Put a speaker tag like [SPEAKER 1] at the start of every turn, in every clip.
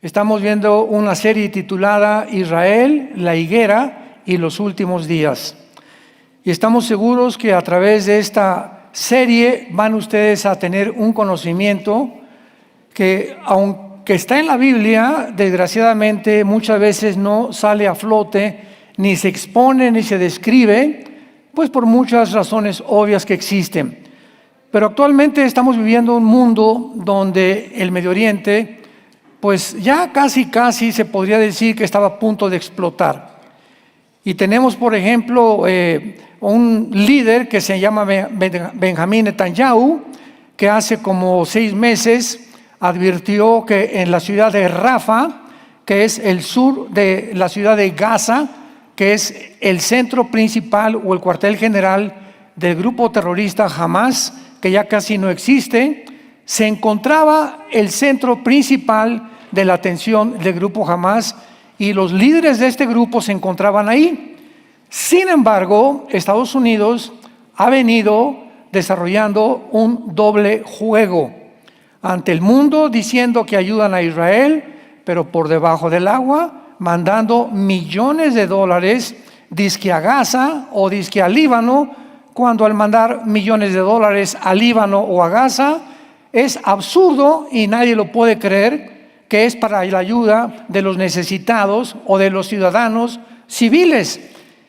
[SPEAKER 1] Estamos viendo una serie titulada Israel, la higuera y los últimos días. Y estamos seguros que a través de esta serie van ustedes a tener un conocimiento que, aunque está en la Biblia, desgraciadamente muchas veces no sale a flote, ni se expone, ni se describe, pues por muchas razones obvias que existen. Pero actualmente estamos viviendo un mundo donde el Medio Oriente, pues ya casi se podría decir que estaba a punto de explotar. Y tenemos, por ejemplo, un líder que se llama Benjamín Netanyahu, que hace como 6 meses advirtió que en la ciudad de Rafa, que es el sur de la ciudad de Gaza, que es el centro principal o el cuartel general del grupo terrorista Hamas, que ya casi no existe, se encontraba el centro principal de la atención del grupo Hamas, y los líderes de este grupo se encontraban ahí. Sin embargo, Estados Unidos ha venido desarrollando un doble juego ante el mundo, diciendo que ayudan a Israel, pero por debajo del agua, mandando millones de dólares, dizque a Gaza o dizque a Líbano, cuando al mandar millones de dólares a Líbano o a Gaza, es absurdo y nadie lo puede creer, que es para la ayuda de los necesitados o de los ciudadanos civiles,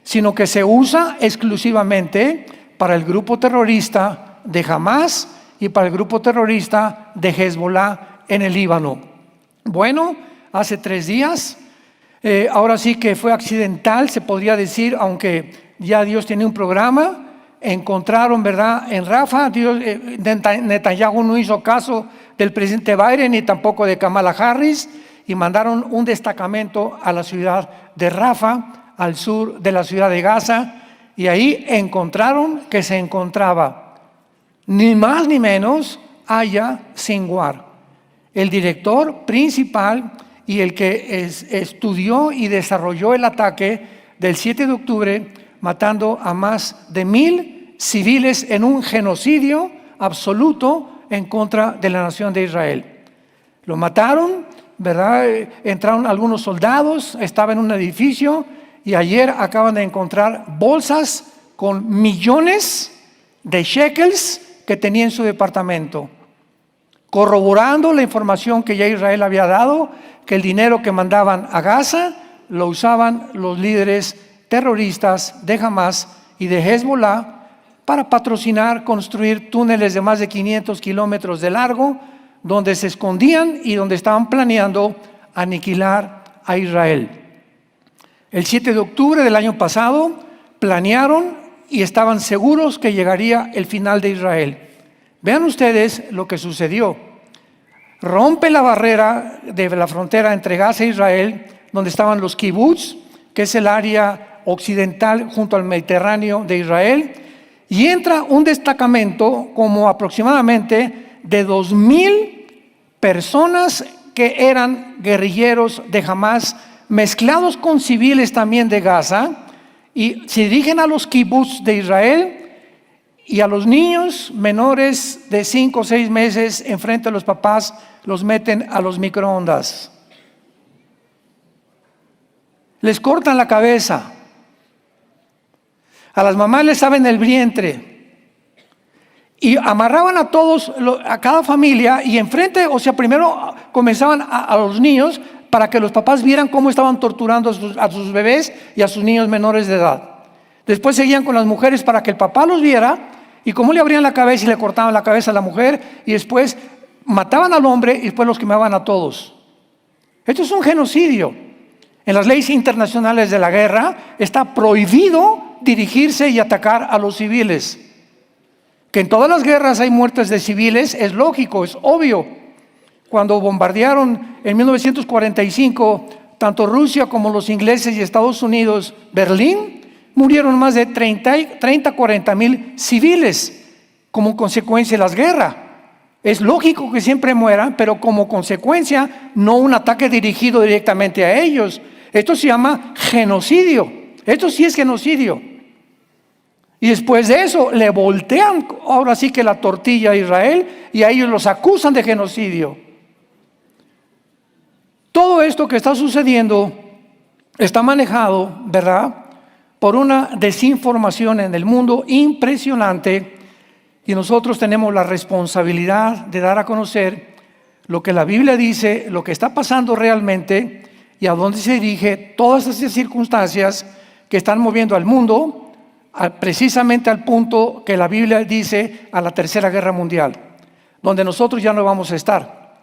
[SPEAKER 1] sino que se usa exclusivamente para el grupo terrorista de Hamas y para el grupo terrorista de Hezbollah en el Líbano. Bueno, hace 3 días, ahora sí que fue accidental, se podría decir, aunque ya Dios tiene un programa. Encontraron, ¿verdad?, en Rafa. Netanyahu no hizo caso del presidente Biden ni tampoco de Kamala Harris, y mandaron un destacamento a la ciudad de Rafa, al sur de la ciudad de Gaza, y ahí encontraron que se encontraba ni más ni menos Yahya Sinwar, el director principal y el que estudió y desarrolló el ataque del 7 de octubre, matando a más de 1,000 civiles en un genocidio absoluto en contra de la nación de Israel. Lo mataron, ¿verdad? Entraron algunos soldados, estaba en un edificio, y ayer acaban de encontrar bolsas con millones de shekels que tenía en su departamento, corroborando la información que ya Israel había dado, que el dinero que mandaban a Gaza lo usaban los líderes terroristas de Hamas y de Hezbollah para patrocinar, construir túneles de más de 500 kilómetros de largo, donde se escondían y donde estaban planeando aniquilar a Israel. El 7 de octubre del año pasado planearon y estaban seguros que llegaría el final de Israel. Vean ustedes lo que sucedió. Rompe la barrera de la frontera entre Gaza e Israel, donde estaban los kibbutz, que es el área occidental junto al Mediterráneo de Israel, y entra un destacamento como aproximadamente de 2,000 personas que eran guerrilleros de Hamas, mezclados con civiles también de Gaza, y se dirigen a los kibbutz de Israel, y a los niños menores de 5 o 6 meses enfrente de los papás los meten a los microondas. Les cortan la cabeza. A las mamás les abren el vientre. Y amarraban a todos, a cada familia, y enfrente, o sea, primero comenzaban a los niños para que los papás vieran cómo estaban torturando a sus bebés y a sus niños menores de edad. Después seguían con las mujeres para que el papá los viera, y cómo le abrían la cabeza y le cortaban la cabeza a la mujer, y después mataban al hombre y después los quemaban a todos. Esto es un genocidio. En las leyes internacionales de la guerra está prohibido dirigirse y atacar a los civiles. Que en todas las guerras hay muertes de civiles es lógico, es obvio. Cuando bombardearon en 1945 tanto Rusia como los ingleses y Estados Unidos Berlín, murieron más de 40,000 civiles como consecuencia de las guerras. Es lógico que siempre mueran, pero como consecuencia, no un ataque dirigido directamente a ellos. Esto se llama genocidio. Esto sí es genocidio. Y después de eso le voltean ahora sí que la tortilla a Israel, y a ellos los acusan de genocidio. Todo esto que está sucediendo está manejado, ¿verdad?, por una desinformación en el mundo impresionante, y nosotros tenemos la responsabilidad de dar a conocer lo que la Biblia dice, lo que está pasando realmente y a dónde se dirige todas esas circunstancias que están moviendo al mundo precisamente al punto que la Biblia dice, a la Tercera Guerra Mundial, donde nosotros ya no vamos a estar.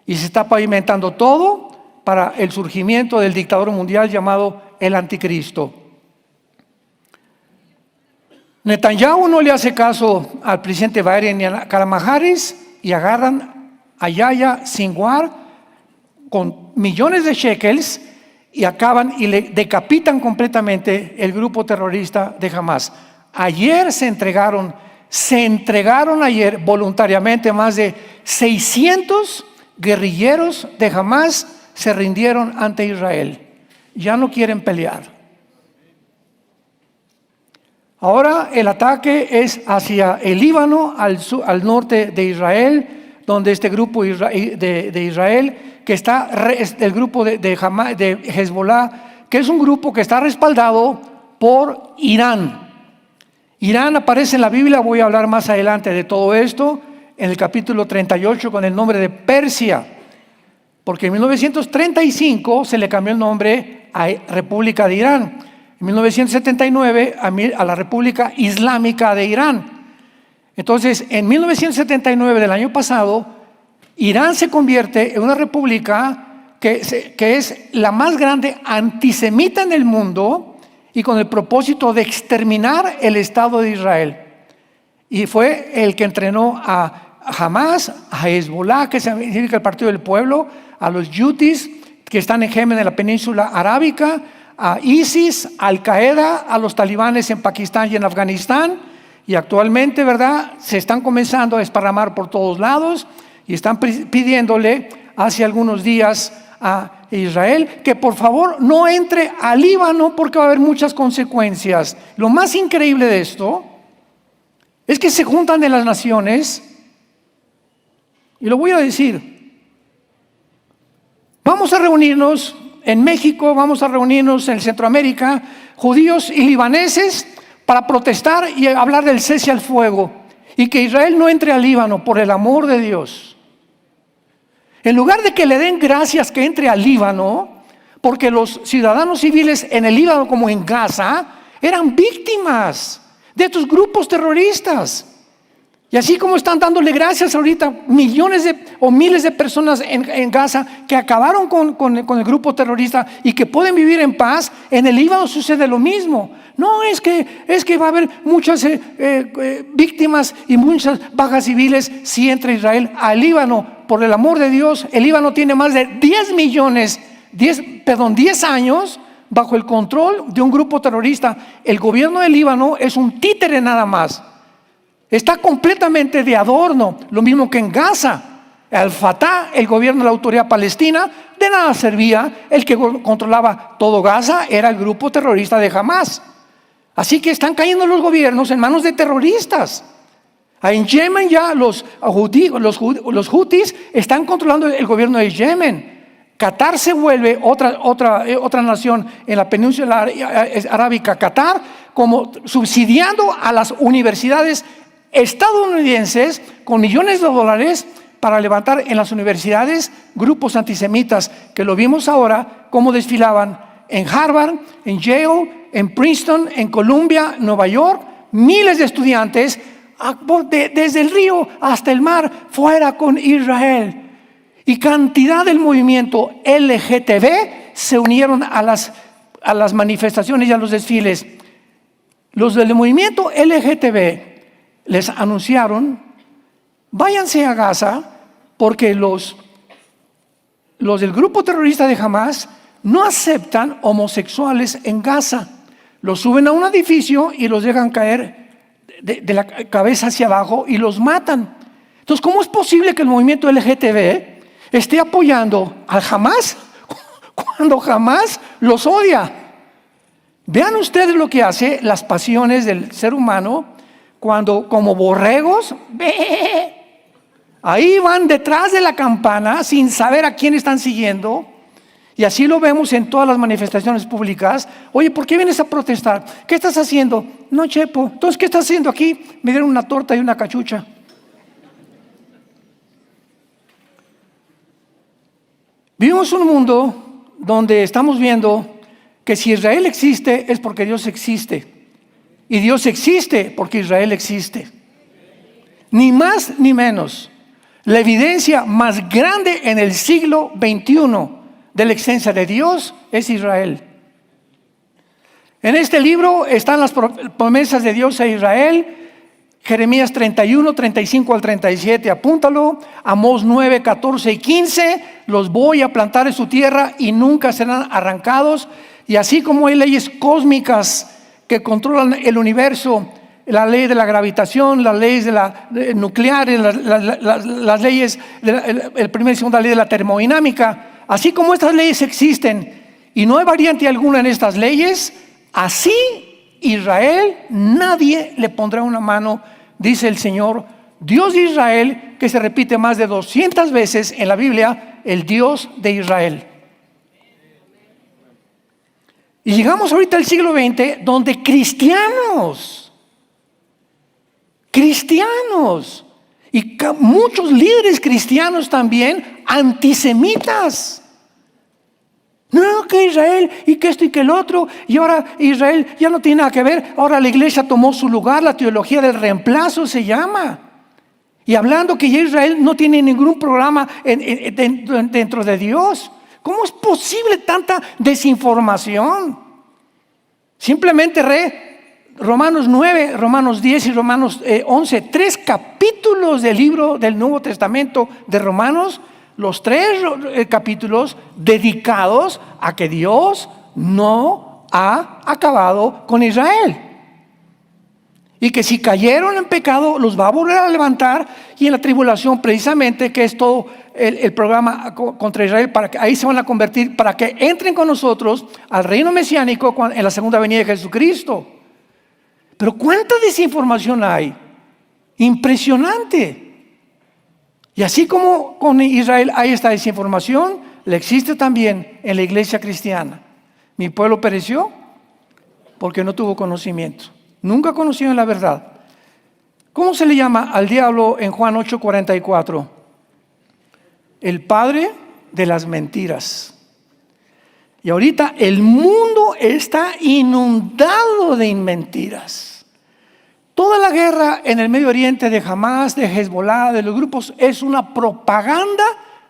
[SPEAKER 1] Y se está pavimentando todo para el surgimiento del dictador mundial llamado el Anticristo. Netanyahu no le hace caso al presidente Biden ni a Kamala Harris y agarran a Yahya Sinwar con millones de shekels y acaban y le decapitan completamente el grupo terrorista de Hamas. Ayer se entregaron ayer voluntariamente más de 600 guerrilleros de Hamas se rindieron ante Israel. Ya no quieren pelear. Ahora el ataque es hacia el Líbano, al norte de Israel, donde este grupo de Israel, que está el grupo de Hezbollah, que es un grupo que está respaldado por Irán. Irán aparece en la Biblia, voy a hablar más adelante de todo esto, en el capítulo 38 con el nombre de Persia, porque en 1935 se le cambió el nombre a República de Irán, en 1979 a la República Islámica de Irán. Entonces, en 1979 del año pasado, Irán se convierte en una república que es la más grande antisemita en el mundo y con el propósito de exterminar el Estado de Israel. Y fue el que entrenó a Hamas, a Hezbollah, que significa el Partido del Pueblo, a los Houthis, que están en Yemen, en la península arábica, a ISIS, Al Qaeda, a los talibanes en Pakistán y en Afganistán. Y actualmente, ¿verdad?, se están comenzando a desparramar por todos lados y están pidiéndole hace algunos días a Israel que por favor no entre al Líbano porque va a haber muchas consecuencias. Lo más increíble de esto es que se juntan de las naciones, y lo voy a decir, vamos a reunirnos en México, vamos a reunirnos en Centroamérica, judíos y libaneses, para protestar y hablar del cese al fuego y que Israel no entre al Líbano, por el amor de Dios. En lugar de que le den gracias que entre al Líbano, porque los ciudadanos civiles en el Líbano como en Gaza eran víctimas de estos grupos terroristas. Y así como están dándole gracias ahorita millones o miles de personas en Gaza que acabaron con el grupo terrorista y que pueden vivir en paz, en el Líbano sucede lo mismo. No, es que va a haber muchas víctimas y muchas bajas civiles si entra Israel al Líbano. Por el amor de Dios, el Líbano tiene más de 10 años bajo el control de un grupo terrorista. El gobierno del Líbano es un títere nada más. Está completamente de adorno, lo mismo que en Gaza. Al-Fatah, el gobierno de la autoridad palestina, de nada servía. El que controlaba todo Gaza era el grupo terrorista de Hamas. Así que están cayendo los gobiernos en manos de terroristas. En Yemen ya los Houthis están controlando el gobierno de Yemen. Qatar se vuelve otra nación en la península arábica, Qatar, como subsidiando a las universidades estadounidenses con millones de dólares para levantar en las universidades grupos antisemitas, que lo vimos ahora cómo desfilaban en Harvard, en Yale, en Princeton, en Columbia, Nueva York, miles de estudiantes desde el río hasta el mar, fuera con Israel. Y cantidad del movimiento LGTB se unieron a las manifestaciones y a los desfiles. Los del movimiento LGTB les anunciaron: váyanse a Gaza, porque los del grupo terrorista de Hamas no aceptan homosexuales en Gaza. Los suben a un edificio y los dejan caer de la cabeza hacia abajo y los matan. Entonces, ¿cómo es posible que el movimiento LGTB esté apoyando al Hamas cuando Hamas los odia? Vean ustedes lo que hace las pasiones del ser humano cuando, como borregos, ahí van detrás de la campana sin saber a quién están siguiendo, Y así lo vemos en todas las manifestaciones públicas. Oye, ¿por qué vienes a protestar? ¿Qué estás haciendo? No, Chepo. Entonces, ¿qué estás haciendo aquí? Me dieron una torta y una cachucha. Vivimos un mundo donde estamos viendo que si Israel existe es porque Dios existe. Y Dios existe porque Israel existe. Ni más ni menos. La evidencia más grande en el siglo XXI de la existencia de Dios es Israel. En este libro están las promesas de Dios a Israel. Jeremías 31, 35 al 37, apúntalo. Amós 9, 14 y 15, los voy a plantar en su tierra y nunca serán arrancados. Y así como hay leyes cósmicas que controlan el universo, la ley de la gravitación, las leyes nucleares, las leyes, el primer y segunda ley de la termodinámica, así como estas leyes existen y no hay variante alguna en estas leyes, así Israel, nadie le pondrá una mano, dice el Señor, Dios de Israel, que se repite más de 200 veces en la Biblia, el Dios de Israel. Y llegamos ahorita al siglo XX, donde cristianos y muchos líderes cristianos también, antisemitas. No, que Israel y que esto y que el otro, y ahora Israel ya no tiene nada que ver, ahora la iglesia tomó su lugar, la teología del reemplazo se llama. Y hablando que ya Israel no tiene ningún programa dentro de Dios. ¿Cómo es posible tanta desinformación? Simplemente Romanos 9, Romanos 10 y Romanos 11, 3 capítulos del libro del Nuevo Testamento de Romanos, los 3 capítulos dedicados a que Dios no ha acabado con Israel. Y que si cayeron en pecado, los va a volver a levantar. Y en la tribulación, precisamente, que es todo el programa contra Israel, para que ahí se van a convertir, para que entren con nosotros al reino mesiánico en la segunda venida de Jesucristo. Pero ¿cuánta desinformación hay? Impresionante. Y así como con Israel hay esta desinformación, la existe también en la iglesia cristiana. Mi pueblo pereció porque no tuvo conocimiento. Nunca conocieron la verdad. ¿Cómo se le llama al diablo en Juan 8:44? El padre de las mentiras. Y ahorita el mundo está inundado de mentiras. Toda la guerra en el Medio Oriente de Hamás, de Hezbollah, de los grupos, es una propaganda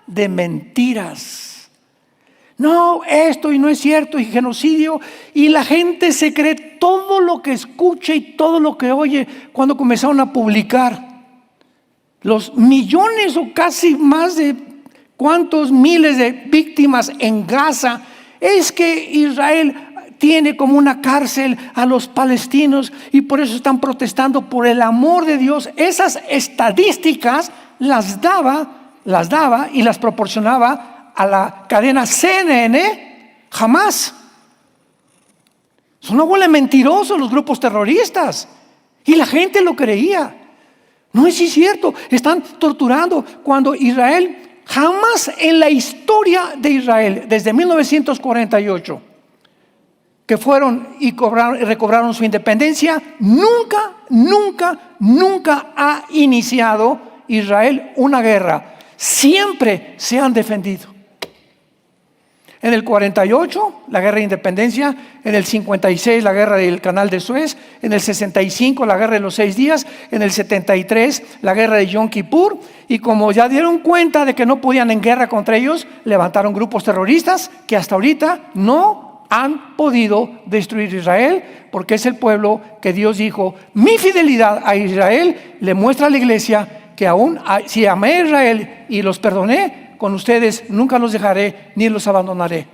[SPEAKER 1] de mentiras. No, esto y no es cierto, y genocidio, y la gente se cree todo lo que escucha y todo lo que oye cuando comenzaron a publicar. Los millones o casi más de cuántos miles de víctimas en Gaza, es que Israel tiene como una cárcel a los palestinos y por eso están protestando por el amor de Dios. Esas estadísticas las daba y las proporcionaba a la cadena CNN, Hamás. Son una bola de mentirosos los grupos terroristas y la gente lo creía. No es cierto, están torturando cuando Israel, jamás en la historia de Israel, desde 1948, que fueron y recobraron su independencia, nunca ha iniciado Israel una guerra. Siempre se han defendido. En el 48, la guerra de independencia. En el 56, la guerra del Canal de Suez. En el 65, la guerra de los 6 días. En el 73, la guerra de Yom Kippur. Y como ya dieron cuenta de que no podían en guerra contra ellos, levantaron grupos terroristas que hasta ahorita no han podido destruir Israel, porque es el pueblo que Dios dijo, mi fidelidad a Israel le muestra a la iglesia que aún si amé a Israel y los perdoné, con ustedes nunca los dejaré ni los abandonaré.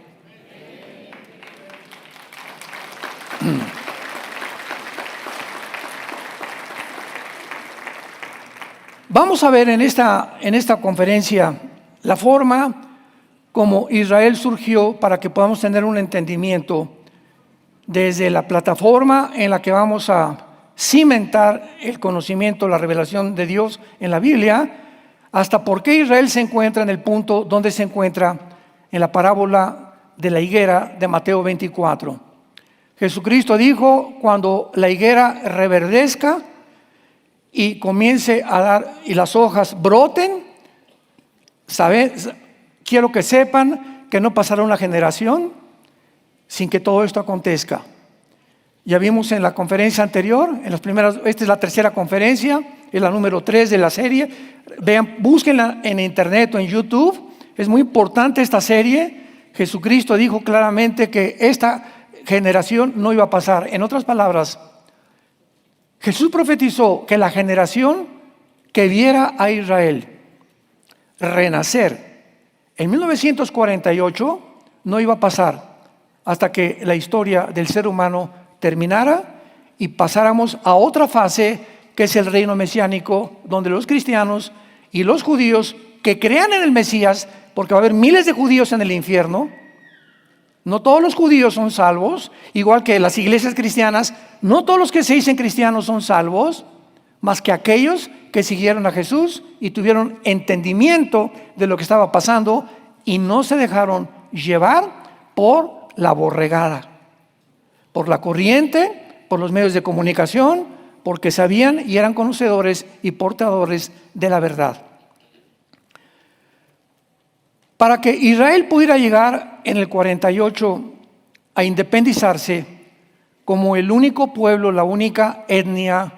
[SPEAKER 1] Vamos a ver en esta conferencia la forma como Israel surgió para que podamos tener un entendimiento desde la plataforma en la que vamos a cimentar el conocimiento, la revelación de Dios en la Biblia, hasta por qué Israel se encuentra en el punto donde se encuentra en la parábola de la higuera de Mateo 24. Jesucristo dijo, cuando la higuera reverdezca y comience a dar y las hojas broten, quiero que sepan que no pasará una generación sin que todo esto acontezca. Ya vimos en la conferencia anterior, esta es la tercera conferencia, es la número 3 de la serie. Vean, búsquenla en internet o en YouTube. Es muy importante esta serie. Jesucristo dijo claramente que esta generación no iba a pasar. En otras palabras, Jesús profetizó que la generación que viera a Israel renacer en 1948 no iba a pasar hasta que la historia del ser humano terminara y pasáramos a otra fase, que es el reino mesiánico, donde los cristianos y los judíos que crean en el Mesías, porque va a haber miles de judíos en el infierno. No todos los judíos son salvos, igual que las iglesias cristianas, no todos los que se dicen cristianos son salvos, más que aquellos que siguieron a Jesús y tuvieron entendimiento de lo que estaba pasando y no se dejaron llevar por la borregada, por la corriente, por los medios de comunicación, porque sabían y eran conocedores y portadores de la verdad. Para que Israel pudiera llegar en el 48 a independizarse como el único pueblo, la única etnia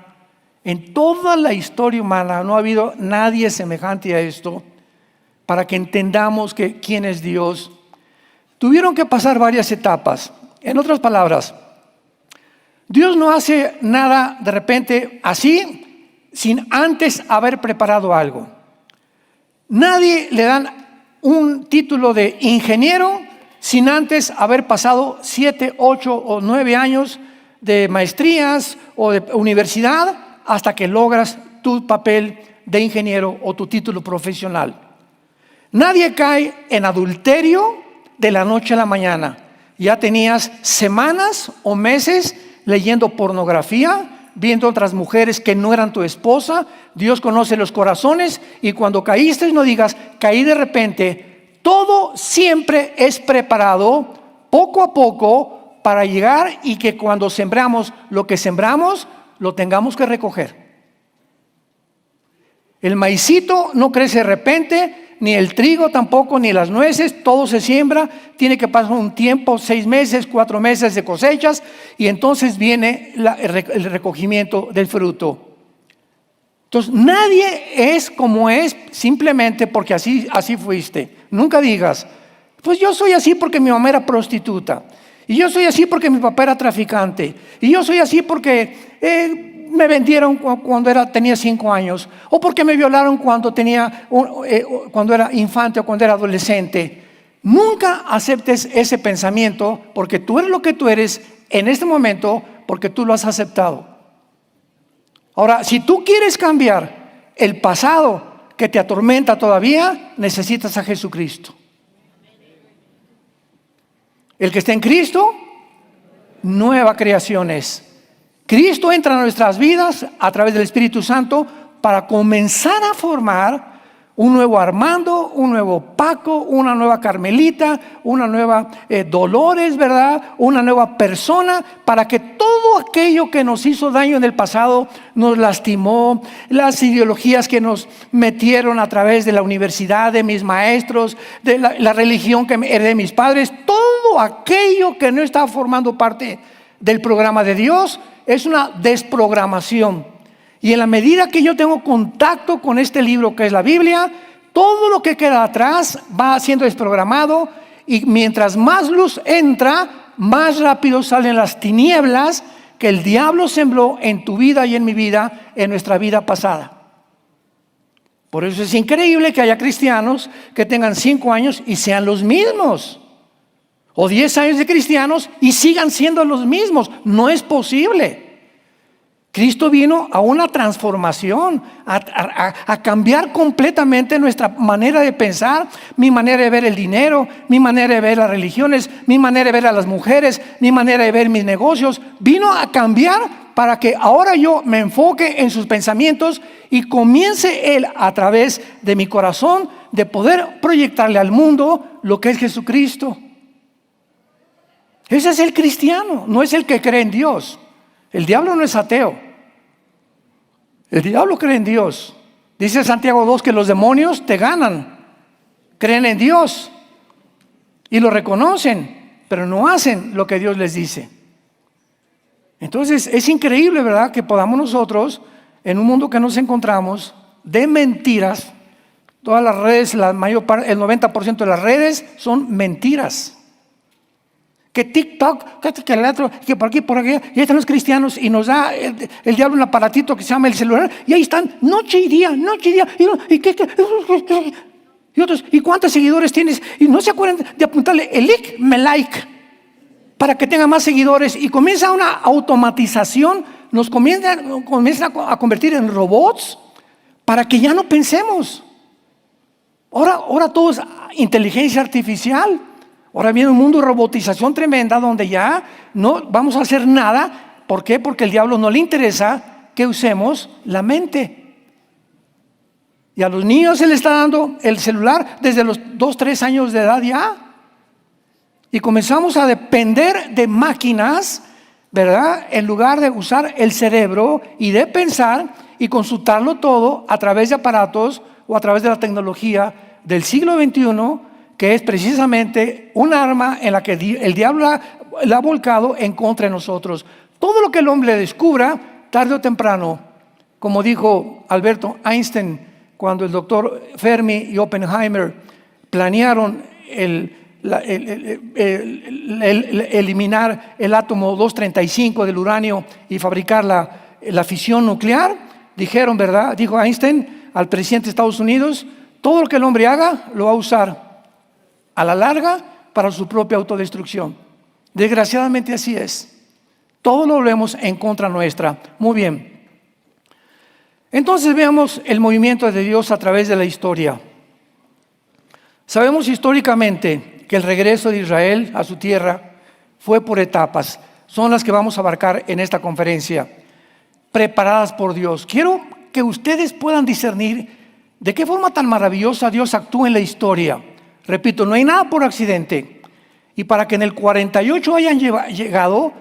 [SPEAKER 1] en toda la historia humana, no ha habido nadie semejante a esto, para que entendamos que quién es Dios, tuvieron que pasar varias etapas. En otras palabras, Dios no hace nada de repente así, sin antes haber preparado algo. Nadie le dan un título de ingeniero sin antes haber pasado 7, 8 o 9 años de maestrías o de universidad hasta que logras tu papel de ingeniero o tu título profesional. Nadie cae en adulterio de la noche a la mañana. Ya tenías semanas o meses leyendo pornografía, viendo otras mujeres que no eran tu esposa. Dios conoce los corazones y cuando caíste no digas, caí de repente. Todo siempre es preparado poco a poco para llegar y que cuando sembramos lo que sembramos, lo tengamos que recoger. El maicito no crece de repente, ni el trigo tampoco, ni las nueces, todo se siembra, tiene que pasar un tiempo, 6 meses, 4 meses de cosechas, y entonces viene el recogimiento del fruto. Entonces nadie es como es simplemente porque así fuiste. Nunca digas, pues yo soy así porque mi mamá era prostituta, y yo soy así porque mi papá era traficante, y yo soy así porque me vendieron cuando tenía 5 años, o porque me violaron cuando era infante o cuando era adolescente. Nunca aceptes ese pensamiento, porque tú eres lo que tú eres en este momento, porque tú lo has aceptado. Ahora, si tú quieres cambiar el pasado que te atormenta todavía, necesitas a Jesucristo. El que está en Cristo, nueva creación es. Cristo entra en nuestras vidas a través del Espíritu Santo para comenzar a formar un nuevo Armando, un nuevo Paco, una nueva Carmelita, una nueva Dolores, ¿verdad? Una nueva persona, para que todo aquello que nos hizo daño en el pasado, nos lastimó, las ideologías que nos metieron a través de la universidad, de mis maestros, de la religión que heredé de mis padres, todo aquello que no estaba formando parte del programa de Dios, es una desprogramación. Y en la medida que yo tengo contacto con este libro que es la Biblia, todo lo que queda atrás va siendo desprogramado, y mientras más luz entra, más rápido salen las tinieblas que el diablo sembró en tu vida y en mi vida, en nuestra vida pasada. Por eso es increíble que haya cristianos que tengan 5 años y sean los mismos, o 10 años de cristianos y sigan siendo los mismos. No es posible. Cristo vino a una transformación, a cambiar completamente nuestra manera de pensar, mi manera de ver el dinero, mi manera de ver las religiones, mi manera de ver a las mujeres, mi manera de ver mis negocios. Vino a cambiar para que ahora yo me enfoque en sus pensamientos y comience Él a través de mi corazón de poder proyectarle al mundo lo que es Jesucristo. Ese es el cristiano, no es el que cree en Dios. El diablo no es ateo. El diablo cree en Dios. Dice Santiago 2 que los demonios te ganan. Creen en Dios y lo reconocen, pero no hacen lo que Dios les dice. Entonces es increíble, ¿verdad?, que podamos nosotros, en un mundo que nos encontramos de mentiras, todas las redes, la mayor parte, el 90% de las redes son mentiras. Que TikTok, que el otro, que por aquí, por aquí, y ahí están los cristianos y nos da el diablo un aparatito que se llama el celular, y ahí están noche y día, y otros, ¿y cuántos seguidores tienes? Y no se acuerdan de apuntarle el me like para que tenga más seguidores, y comienza una automatización, nos comienzan a convertir en robots para que ya no pensemos. Ahora todo es inteligencia artificial. Ahora viene un mundo de robotización tremenda donde ya no vamos a hacer nada. ¿Por qué? Porque al diablo no le interesa que usemos la mente. Y a los niños se les está dando el celular desde los 2, 3 años de edad ya. Y comenzamos a depender de máquinas, ¿verdad?, en lugar de usar el cerebro y de pensar y consultarlo todo a través de aparatos o a través de la tecnología del siglo XXI, que es precisamente un arma en la que el diablo la ha volcado en contra de nosotros. Todo lo que el hombre descubra, tarde o temprano, como dijo Alberto Einstein, cuando el doctor Fermi y Oppenheimer planearon eliminar el átomo 235 del uranio y fabricar la fisión nuclear, dijeron, ¿verdad?, dijo Einstein al presidente de Estados Unidos: todo lo que el hombre haga lo va a usar a la larga para su propia autodestrucción. Desgraciadamente así es. Todo lo vemos en contra nuestra. Muy bien. Entonces veamos el movimiento de Dios a través de la historia. Sabemos históricamente que el regreso de Israel a su tierra fue por etapas. Son las que vamos a abarcar en esta conferencia, preparadas por Dios. Quiero que ustedes puedan discernir de qué forma tan maravillosa Dios actúa en la historia. Repito, no hay nada por accidente. Y para que en el 48 hayan llegado,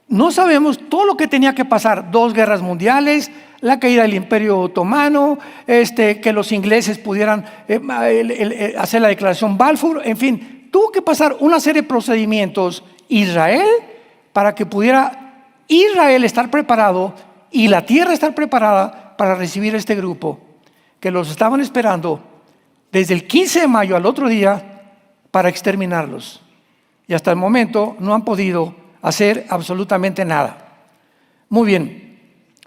[SPEAKER 1] no sabemos todo lo que tenía que pasar. 2 guerras mundiales, la caída del Imperio Otomano, que los ingleses pudieran hacer la declaración Balfour. En fin, tuvo que pasar una serie de procedimientos Israel para que pudiera Israel estar preparado y la tierra estar preparada para recibir este grupo, que los estaban esperando desde el 15 de mayo al otro día para exterminarlos. Y hasta el momento no han podido hacer absolutamente nada. Muy bien.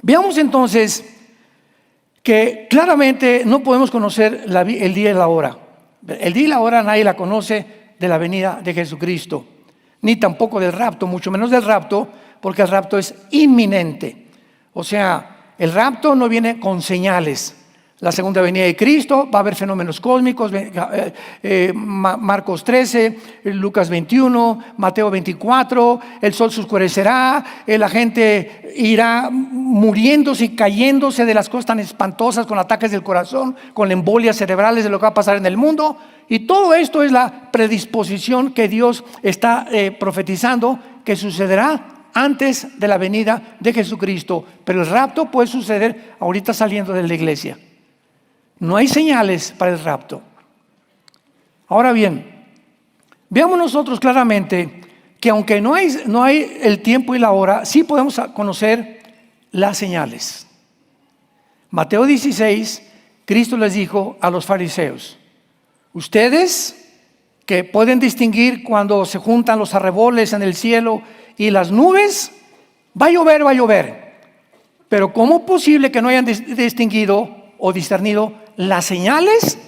[SPEAKER 1] Veamos entonces que claramente no podemos conocer el día y la hora. El día y la hora nadie la conoce de la venida de Jesucristo, ni tampoco del rapto, mucho menos del rapto, porque el rapto es inminente. O sea, el rapto no viene con señales. La segunda venida de Cristo, va a haber fenómenos cósmicos, Marcos 13, Lucas 21, Mateo 24, el sol se oscurecerá, la gente irá muriéndose y cayéndose de las cosas tan espantosas, con ataques del corazón, con embolias cerebrales, de lo que va a pasar en el mundo. Y todo esto es la predisposición que Dios está profetizando que sucederá antes de la venida de Jesucristo. Pero el rapto puede suceder ahorita saliendo de la iglesia. No hay señales para el rapto. Ahora bien, veamos nosotros claramente que aunque no hay el tiempo y la hora, sí podemos conocer las señales. Mateo 16, Cristo les dijo a los fariseos: ustedes que pueden distinguir cuando se juntan los arreboles en el cielo y las nubes, va a llover. Pero ¿cómo es posible que no hayan distinguido o discernido las señales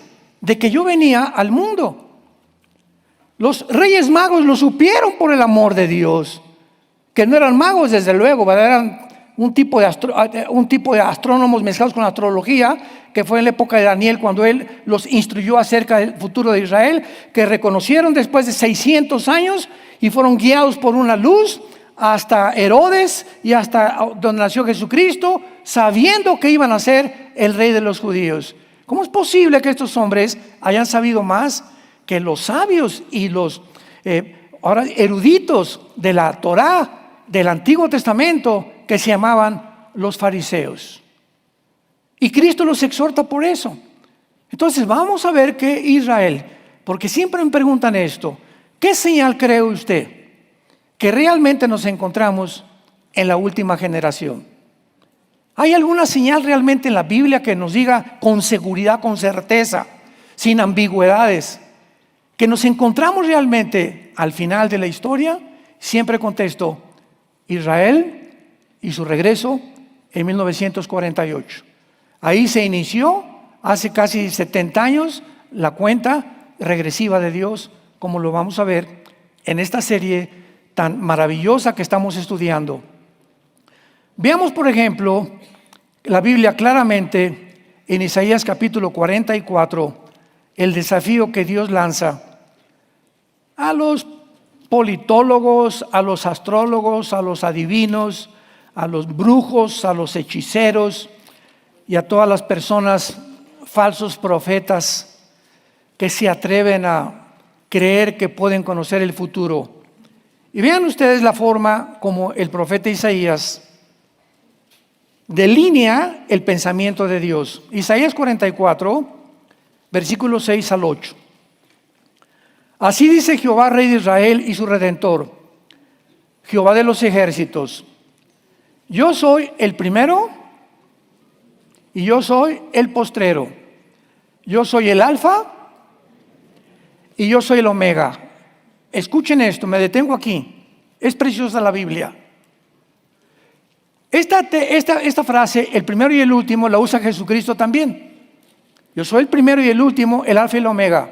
[SPEAKER 1] de que yo venía al mundo? Los reyes magos lo supieron por el amor de Dios, que no eran magos desde luego, eran un tipo de astrónomos mezclados con astrología, que fue en la época de Daniel cuando él los instruyó acerca del futuro de Israel, que reconocieron después de 600 años y fueron guiados por una luz hasta Herodes y hasta donde nació Jesucristo, sabiendo que iban a ser el rey de los judíos. ¿Cómo es posible que estos hombres hayan sabido más que los sabios y los ahora eruditos de la Torá del Antiguo Testamento que se llamaban los fariseos. Y Cristo los exhorta por eso. Entonces vamos a ver que Israel, porque siempre me preguntan esto, ¿qué señal cree usted que realmente nos encontramos en la última generación? ¿Hay alguna señal realmente en la Biblia que nos diga con seguridad, con certeza, sin ambigüedades, que nos encontramos realmente al final de la historia? Siempre contesto, Israel y su regreso en 1948. Ahí se inició, hace casi 70 años, la cuenta regresiva de Dios, como lo vamos a ver en esta serie tan maravillosa que estamos estudiando. Veamos, por ejemplo, la Biblia claramente en Isaías capítulo 44, el desafío que Dios lanza a los politólogos, a los astrólogos, a los adivinos, a los brujos, a los hechiceros y a todas las personas, falsos profetas, que se atreven a creer que pueden conocer el futuro. Y vean ustedes la forma como el profeta Isaías delinea el pensamiento de Dios. Isaías 44, versículos 6 al 8. Así dice Jehová, Rey de Israel y su Redentor, Jehová de los ejércitos: yo soy el primero y yo soy el postrero. Yo soy el alfa y yo soy el omega. Escuchen esto, me detengo aquí. Es preciosa la Biblia. Esta frase, el primero y el último, la usa Jesucristo también. Yo soy el primero y el último, el alfa y el omega.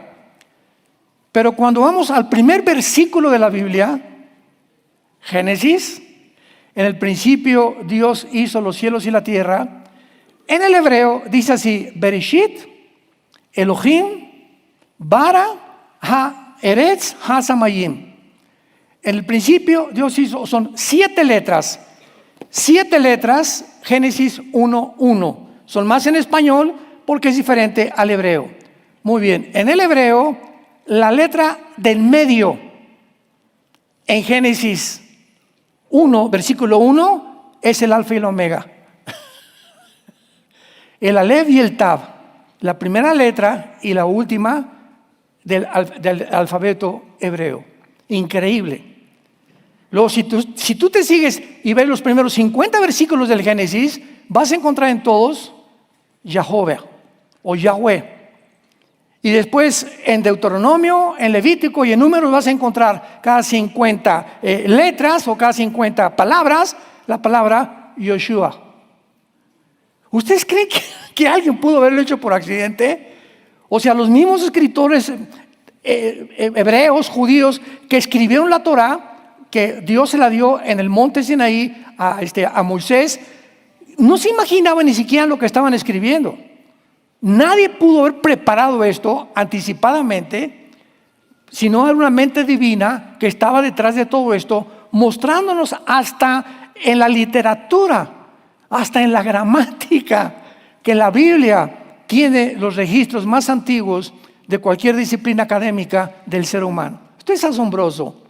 [SPEAKER 1] Pero cuando vamos al primer versículo de la Biblia, Génesis, en el principio Dios hizo los cielos y la tierra. En el hebreo dice así: Bereshit, Elohim, bara, ha, eretz, ha, samayim. En el principio Dios hizo, son 7 letras. 7 letras, Génesis 1:1. Son más en español porque es diferente al hebreo. Muy bien, en el hebreo, la letra del medio en Génesis 1, versículo 1, es el alfa y el omega. El alef y el tab, la primera letra y la última del alfabeto hebreo. Increíble. Luego, si tú te sigues y ves los primeros 50 versículos del Génesis, vas a encontrar en todos Jehová o Yahweh. Y después en Deuteronomio, en Levítico y en Números vas a encontrar cada 50 letras o cada 50 palabras, la palabra Yoshua. ¿Ustedes creen que alguien pudo haberlo hecho por accidente? O sea, los mismos escritores hebreos, judíos, que escribieron la Torá, que Dios se la dio en el monte Sinaí a Moisés, no se imaginaban ni siquiera lo que estaban escribiendo. Nadie pudo haber preparado esto anticipadamente, sino era una mente divina que estaba detrás de todo esto, mostrándonos hasta en la literatura, hasta en la gramática, que la Biblia tiene los registros más antiguos de cualquier disciplina académica del ser humano. Esto es asombroso.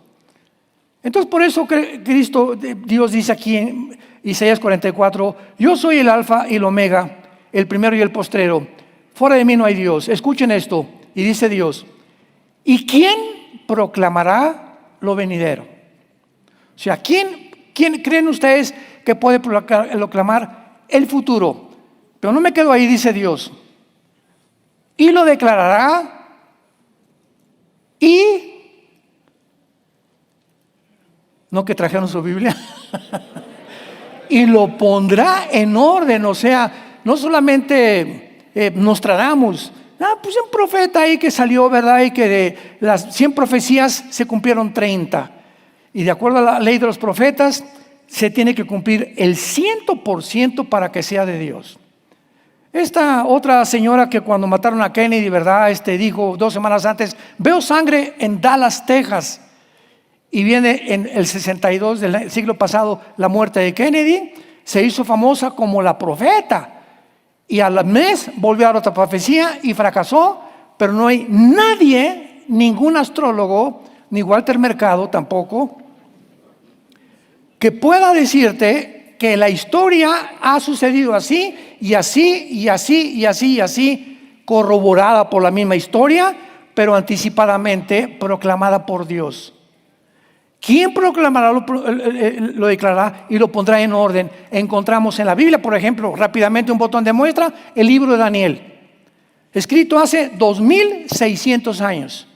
[SPEAKER 1] Entonces, por eso Dios dice aquí en Isaías 44, yo soy el alfa y el omega, el primero y el postrero. Fuera de mí no hay Dios. Escuchen esto. Y dice Dios: ¿y quién proclamará lo venidero? O sea, ¿quién creen ustedes que puede proclamar el futuro? Pero no me quedo ahí, dice Dios. Y lo declarará y... ¿No que trajeron su Biblia? Y lo pondrá en orden. O sea, no solamente Nostradamus, pues un profeta ahí que salió, ¿verdad? Y que de las 100 profecías se cumplieron 30. Y de acuerdo a la ley de los profetas, se tiene que cumplir el 100% para que sea de Dios. Esta otra señora que cuando mataron a Kennedy, ¿verdad? Dijo 2 semanas antes: veo sangre en Dallas, Texas. Y viene en el 62 del siglo pasado la muerte de Kennedy, se hizo famosa como la profeta. Y al mes volvió a dar otra profecía y fracasó, pero no hay nadie, ningún astrólogo ni Walter Mercado tampoco, que pueda decirte que la historia ha sucedido así y así y así y así y así, corroborada por la misma historia, pero anticipadamente proclamada por Dios. ¿Quién proclamará, lo declarará y lo pondrá en orden? Encontramos en la Biblia, por ejemplo, rápidamente un botón de muestra, el libro de Daniel, escrito hace 2600 años.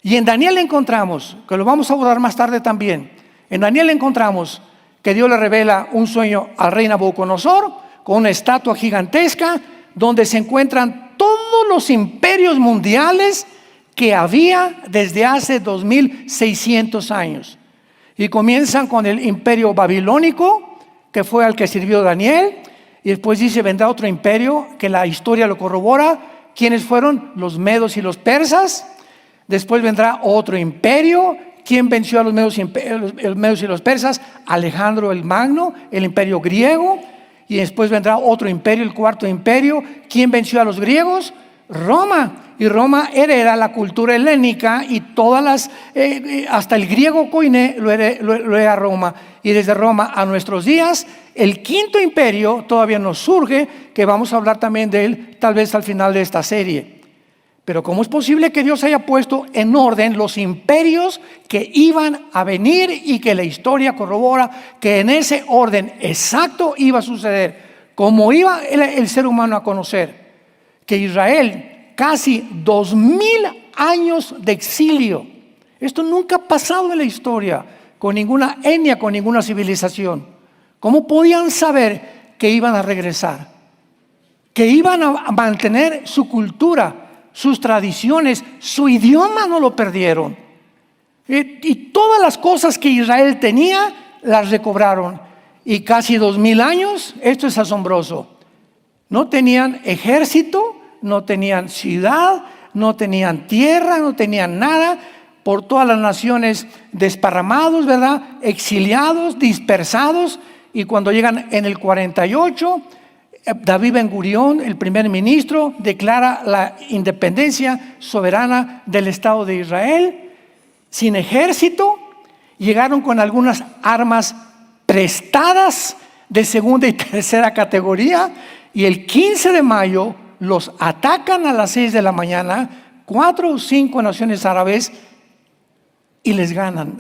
[SPEAKER 1] Y en Daniel encontramos, que lo vamos a abordar más tarde también, en Daniel encontramos que Dios le revela un sueño al rey Nabucodonosor con una estatua gigantesca donde se encuentran todos los imperios mundiales que había desde hace 2600 años. Y comienzan con el imperio babilónico, que fue al que sirvió Daniel, y después dice vendrá otro imperio que la historia lo corrobora. ¿Quiénes fueron? Los medos y los persas. Después vendrá otro imperio. ¿Quién venció a los medos y los persas? Alejandro el Magno, el imperio griego. Y después vendrá otro imperio, el cuarto imperio. ¿Quién venció a los griegos? Roma. Y Roma hereda la cultura helénica y todas las, hasta el griego koiné lo hereda Roma. Y desde Roma a nuestros días, el quinto imperio todavía nos surge, que vamos a hablar también de él tal vez al final de esta serie. Pero ¿cómo es posible que Dios haya puesto en orden los imperios que iban a venir y que la historia corrobora que en ese orden exacto iba a suceder? ¿Cómo iba el ser humano a conocer que Israel, casi 2000 años de exilio, esto nunca ha pasado en la historia con ninguna etnia, con ninguna civilización? ¿Cómo podían saber que iban a regresar? Que iban a mantener su cultura, sus tradiciones, su idioma no lo perdieron. Y todas las cosas que Israel tenía, las recobraron. Y casi 2000 años, esto es asombroso. No tenían ejército, no tenían ciudad, no tenían tierra, no tenían nada. Por todas las naciones desparramados, ¿verdad? Exiliados, dispersados. Y cuando llegan en el 48, David Ben Gurión, el primer ministro, declara la independencia soberana del Estado de Israel. Sin ejército, llegaron con algunas armas prestadas de segunda y tercera categoría, y el 15 de mayo los atacan a las 6 de la mañana, 4 o 5 naciones árabes, y les ganan.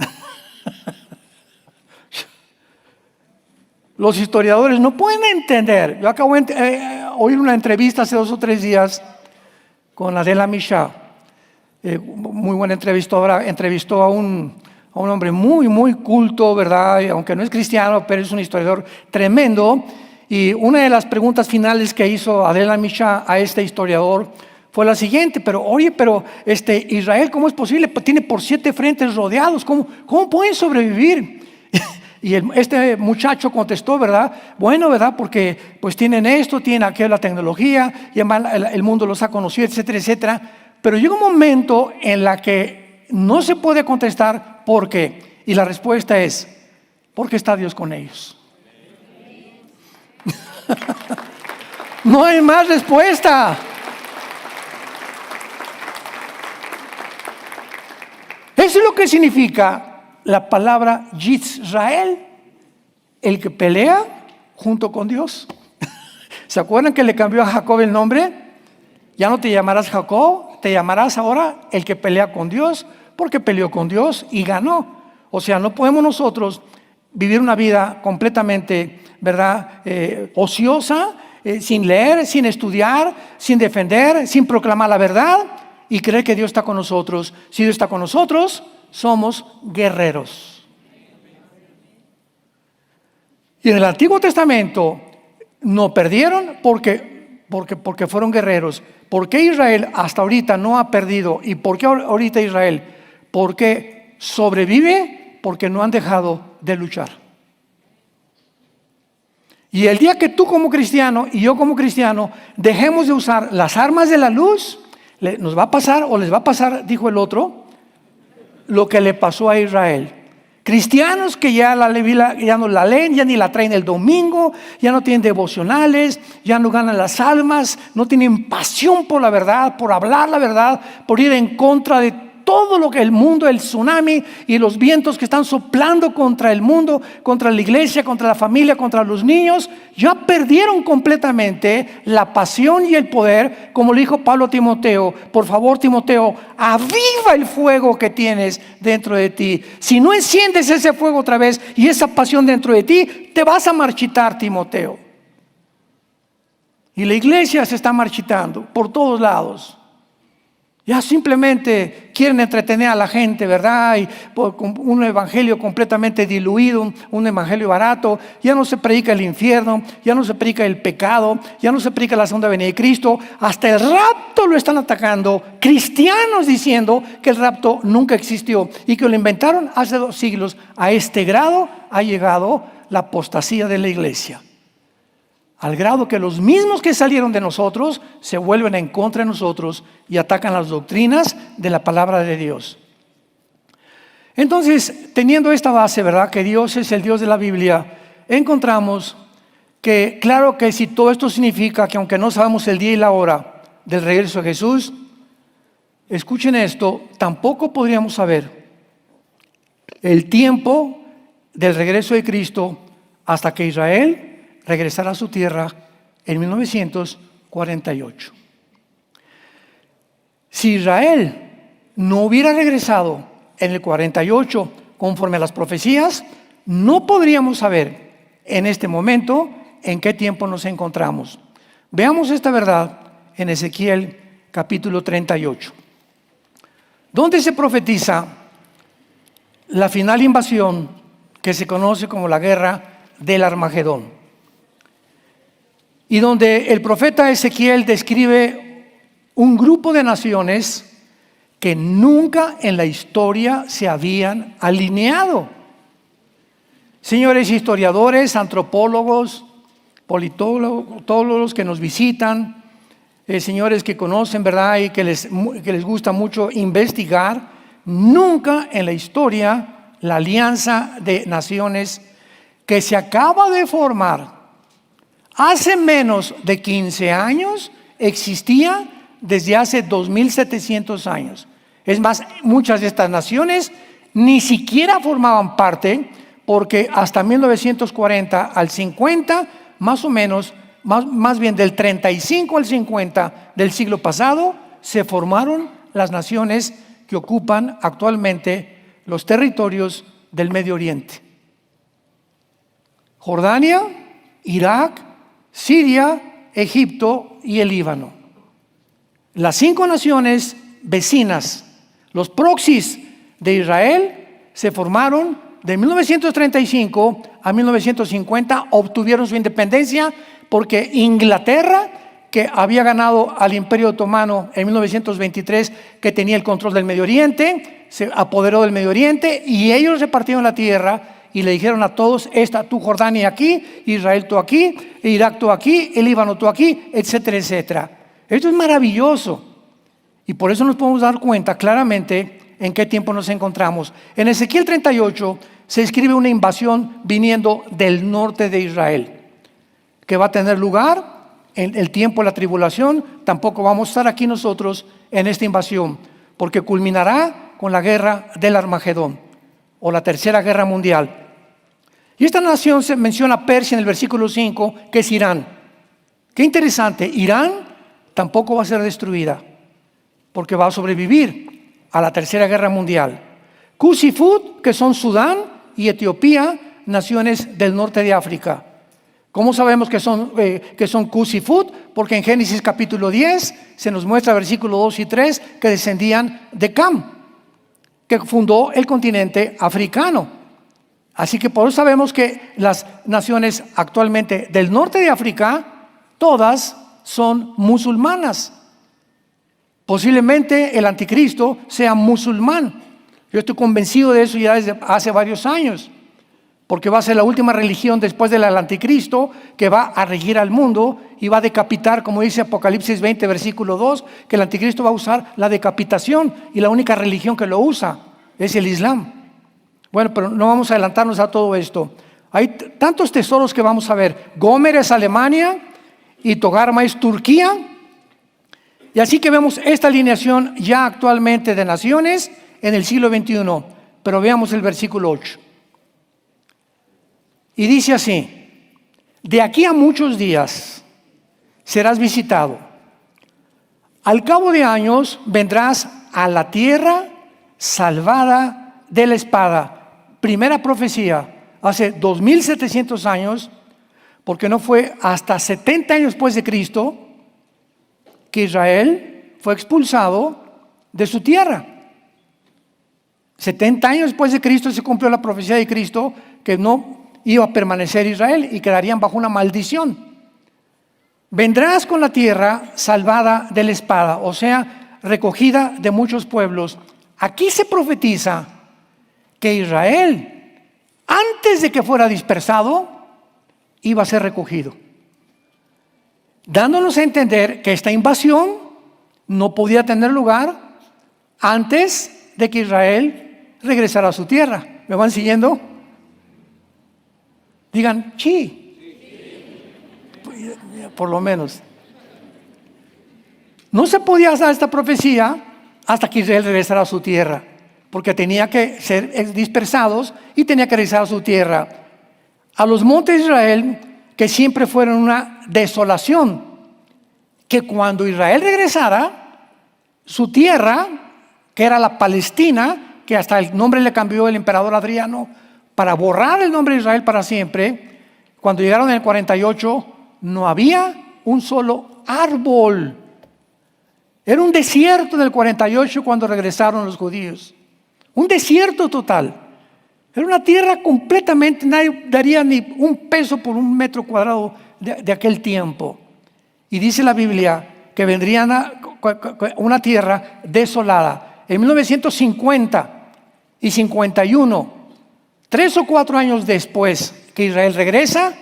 [SPEAKER 1] Los historiadores no pueden entender. Yo acabo de oír una entrevista hace 2 o 3 días con Adela Misha, muy buena entrevistadora. Entrevistó a un hombre muy, muy culto, ¿verdad? Y aunque no es cristiano, pero es un historiador tremendo. Y una de las preguntas finales que hizo Adela Misha a este historiador fue la siguiente: pero Israel, ¿cómo es posible? Tiene por 7 frentes rodeados. ¿Cómo pueden sobrevivir? Y este muchacho contestó, ¿verdad? Bueno, ¿verdad? Porque pues tienen esto, tienen aquello, la tecnología, y el mundo los ha conocido, etcétera, etcétera. Pero llega un momento en la que no se puede contestar ¿por qué? Y la respuesta es: porque está Dios con ellos. No hay más respuesta. Eso es lo que significa la palabra Yisrael, el que pelea junto con Dios. ¿Se acuerdan que le cambió a Jacob el nombre? Ya no te llamarás Jacob, te llamarás ahora el que pelea con Dios, porque peleó con Dios y ganó. O sea, no podemos nosotros vivir una vida completamente, ¿verdad?, ociosa, sin leer, sin estudiar, sin defender, sin proclamar la verdad y creer que Dios está con nosotros. Si Dios está con nosotros, somos guerreros. Y en el Antiguo Testamento no perdieron porque fueron guerreros. ¿Por qué Israel hasta ahorita no ha perdido? ¿Y por qué ahorita Israel? Porque sobrevive, porque no han dejado de luchar. Y el día que tú como cristiano y yo como cristiano dejemos de usar las armas de la luz, nos va a pasar, o les va a pasar, dijo el otro, lo que le pasó a Israel. Cristianos que ya no la leen, ya ni la traen el domingo, ya no tienen devocionales, ya no ganan las almas, no tienen pasión por la verdad, por hablar la verdad, por ir en contra de todo lo que el mundo, el tsunami y los vientos que están soplando contra el mundo, contra la iglesia, contra la familia, contra los niños, ya perdieron completamente la pasión y el poder, como le dijo Pablo a Timoteo. Por favor, Timoteo, aviva el fuego que tienes dentro de ti. Si no enciendes ese fuego otra vez y esa pasión dentro de ti, te vas a marchitar, Timoteo. Y la iglesia se está marchitando por todos lados. Ya simplemente quieren entretener a la gente, ¿verdad? Y con un evangelio completamente diluido, un evangelio barato. Ya no se predica el infierno, ya no se predica el pecado, ya no se predica la segunda venida de Cristo. Hasta el rapto lo están atacando cristianos, diciendo que el rapto nunca existió y que lo inventaron hace 2 siglos. A este grado ha llegado la apostasía de la iglesia. Al grado que los mismos que salieron de nosotros se vuelven en contra de nosotros y atacan las doctrinas de la palabra de Dios. Entonces, teniendo esta base, ¿verdad?, que Dios es el Dios de la Biblia, encontramos que, claro que si todo esto significa que aunque no sabemos el día y la hora del regreso de Jesús, escuchen esto, tampoco podríamos saber el tiempo del regreso de Cristo hasta que Israel regresar a su tierra en 1948. Si Israel no hubiera regresado en el 48 conforme a las profecías, no podríamos saber en este momento en qué tiempo nos encontramos. Veamos esta verdad en Ezequiel capítulo 38, donde se profetiza la final invasión que se conoce como la guerra del Armagedón. Y donde el profeta Ezequiel describe un grupo de naciones que nunca en la historia se habían alineado. Señores historiadores, antropólogos, politólogos, todos los que nos visitan, señores que conocen, ¿verdad?, y que les gusta mucho investigar, nunca en la historia la alianza de naciones que se acaba de formar hace menos de 15 años existía desde hace 2700 años. Es más, muchas de estas naciones ni siquiera formaban parte, porque hasta 1940 al 50, más o menos, más bien del 35 al 50 del siglo pasado, se formaron las naciones que ocupan actualmente los territorios del Medio Oriente. Jordania, Irak, Siria, Egipto y el Líbano. Las 5 naciones vecinas, los proxies de Israel, se formaron de 1935 a 1950, obtuvieron su independencia porque Inglaterra, que había ganado al Imperio Otomano en 1923, que tenía el control del Medio Oriente, se apoderó del Medio Oriente y ellos repartieron la tierra. Y le dijeron a todos, tú Jordania aquí, Israel tú aquí, Irak tú aquí, el Líbano tú aquí, etcétera, etcétera. Esto es maravilloso. Y por eso nos podemos dar cuenta claramente en qué tiempo nos encontramos. En Ezequiel 38 se escribe una invasión viniendo del norte de Israel, que va a tener lugar en el tiempo de la tribulación. Tampoco vamos a estar aquí nosotros en esta invasión, porque culminará con la guerra del Armagedón, o la tercera guerra mundial. Y esta nación se menciona Persia en el versículo 5, que es Irán. Qué interesante, Irán tampoco va a ser destruida, porque va a sobrevivir a la tercera guerra mundial. Cus y Fud, que son Sudán y Etiopía, naciones del norte de África. ¿Cómo sabemos que son Cus y Fud? Porque en Génesis capítulo 10 se nos muestra versículo 2 y 3 que descendían de Cam, que fundó el continente africano. Así que por eso sabemos que las naciones actualmente del norte de África, todas son musulmanas. Posiblemente el anticristo sea musulmán. Yo estoy convencido de eso ya desde hace varios años, porque va a ser la última religión después del anticristo que va a regir al mundo y va a decapitar, como dice Apocalipsis 20, versículo 2, que el anticristo va a usar la decapitación y la única religión que lo usa es el Islam. Bueno, pero no vamos a adelantarnos a todo esto. Hay tantos tesoros que vamos a ver. Gomer es Alemania y Togarma es Turquía. Y así que vemos esta alineación ya actualmente de naciones en el siglo XXI. Pero veamos el versículo 8. Y dice así: de aquí a muchos días serás visitado. Al cabo de años vendrás a la tierra salvada de la espada. Primera profecía, hace 2700 años, porque no fue hasta 70 años después de Cristo que Israel fue expulsado de su tierra. 70 años después de Cristo se cumplió la profecía de Cristo que no iba a permanecer Israel y quedarían bajo una maldición. Vendrás con la tierra salvada de la espada, o sea, recogida de muchos pueblos. Aquí se profetiza que Israel, antes de que fuera dispersado, iba a ser recogido, dándonos a entender que esta invasión no podía tener lugar antes de que Israel regresara a su tierra. ¿Me van siguiendo? Digan, sí. Por lo menos. No se podía dar esta profecía hasta que Israel regresara a su tierra, porque tenía que ser dispersados y tenía que regresar a su tierra. A los montes de Israel, que siempre fueron una desolación, que cuando Israel regresara, su tierra, que era la Palestina, que hasta el nombre le cambió el emperador Adriano para borrar el nombre de Israel para siempre, cuando llegaron en el 48, no había un solo árbol. Era un desierto en el 48 cuando regresaron los judíos. Un desierto total. Era una tierra completamente, nadie daría ni un peso por un metro cuadrado de aquel tiempo. Y dice la Biblia que vendrían a una tierra desolada. En 1950 y 51, 3 o 4 años después que Israel regresa,